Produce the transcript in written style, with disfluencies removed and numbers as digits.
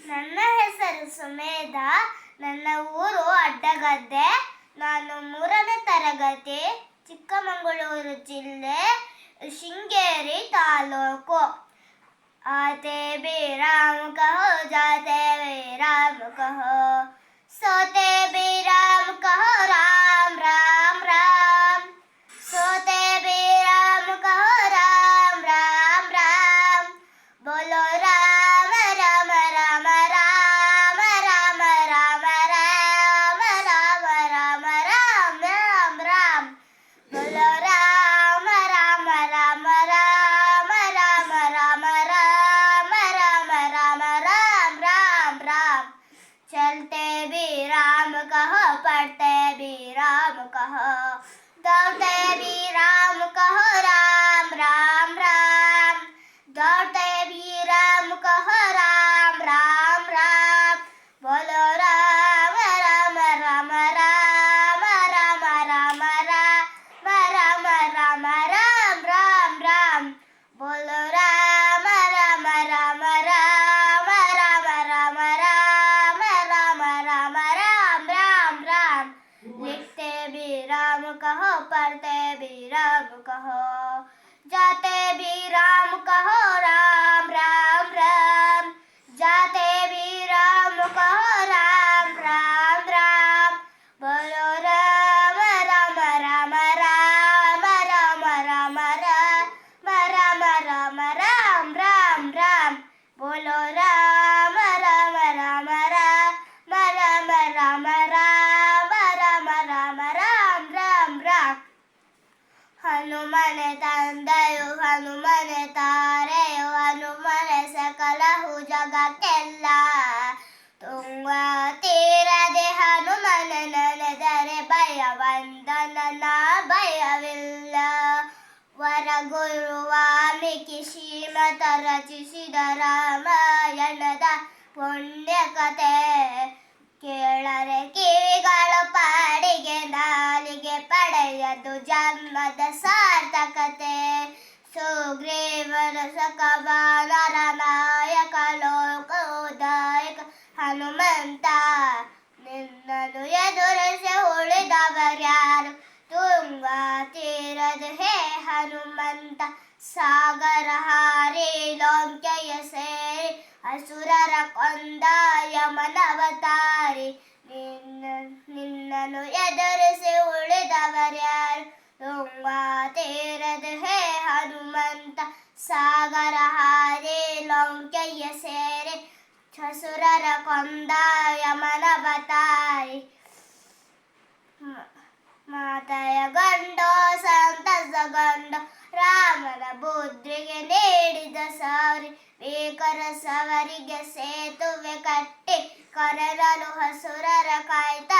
ನನ್ನ ಹೆಸರು ಸುಮೇಧ. ನನ್ನ ಊರು ಅಡ್ಡಗದ್ದೆ. ನಾನು 3ನೇ ತರಗತಿ, ಚಿಕ್ಕಮಗಳೂರು ಜಿಲ್ಲೆ, ಶೃಂಗೇರಿ ತಾಲೂಕು. आते भी राम कहो, जाते भी राम कहो, सोते भी राम कहो, राम राम राम. सोते भी राम कहो, राम राम राम. बोलो राम राम राम राम राम राम राम राम राम राम राम राम. बोलो राम राम राम राम राम राम राम राम राम राम राम राम. चलते भी राम कहो, पढ़ते भी राम कहो, दौड़ते भी राम कहो, राम राम राम. दौड़ते भी राम कहो, राम राम राम. बोलो राम राम राम राम राम राम राम राम राम राम राम राम. बोलो राम राम राम राम राम राम राम राम राम राम राम राम. लिखते भी राम कहो, पढ़ते भी राम कहो, जाते भी राम कहो, राम राम राम. जाते भी राम कहो, राम राम राम. बोलो राम राम राम राम राम राम राम राम राम राम राम राम. बोलो राम राम राम राम राम राम राम राम राम राम राम राम. ಹನುಮನೆ ತಂದೆಯು, ಹನುಮನೆ ತಾರೆಯು, ಹನುಮನೆ ಸಕಲಹು ಜಗಕ್ಕೆಲ್ಲ. ತುಂಗ ತೀರದೆ ಹನುಮನ ನೆನೆದರೆ ಭಯವಂತನ ಭಯವಿಲ್ಲ. ವರಗುರು ವಾಲ್ಮೀಕಿ ಶ್ರೀಮತ ರಚಿಸಿದ ರಾಮಾಯಣದ ಪುಣ್ಯ ಕಥೆ ಕೇಳರೆ ಕಿವಿಗಳು ಪಾಡಿಗೆ, ನಾಲಿಗೆ ಪಡೆಯದು ಜನ್ಮದ ಸಾರ್ಥಕತೆ. ಸುಗ್ರೀವನ ಸಖವಾನರ ನಾಯಕ, ಲೋಕೋದಾಯಕ ಹನುಮಂತ. ನಿನ್ನನ್ನು ಎದುರಿಸಿ ಉಳಿದವರ್ಯಾರು, ತುಂಗ ತೀರದ ಹೇ ಹನುಮಂತ. ಸಾಗರ ಹಾರಿ ಲಂಕೆಯ ಸೇರಿ, ಅಸುರರ ಕೊಂದ ಯಮನವತಾರಿ. ನಿನ್ನನ್ನು ಎದುರಿಸಿ ಉಳಿದವರ್ಯಾರು, ತುಂಗ ತೀರದ ಹೇ ಹನುಮಂತ. ಸಾಗರ ಹಾರಿ ಲಂಕೆಯ ಸೇರಿ, ಅಸುರರ ಕೊಂದ ಯಮನವತಾರಿ. ಮಾತೆಯ ಗಂಡೋ ಸಂತಸಗೊಂಡು, ರಾಮನ ಬುದ್ಧಿಗೆ ನೀಡಿದ ಸಾರಿ. ಬೇಕರ ಸವರಿಗೆ ಸೇತುವೆ ಕಟ್ಟಿ, ಕರೆರಲು ಹಸುರರ ಕಾಯ್ತ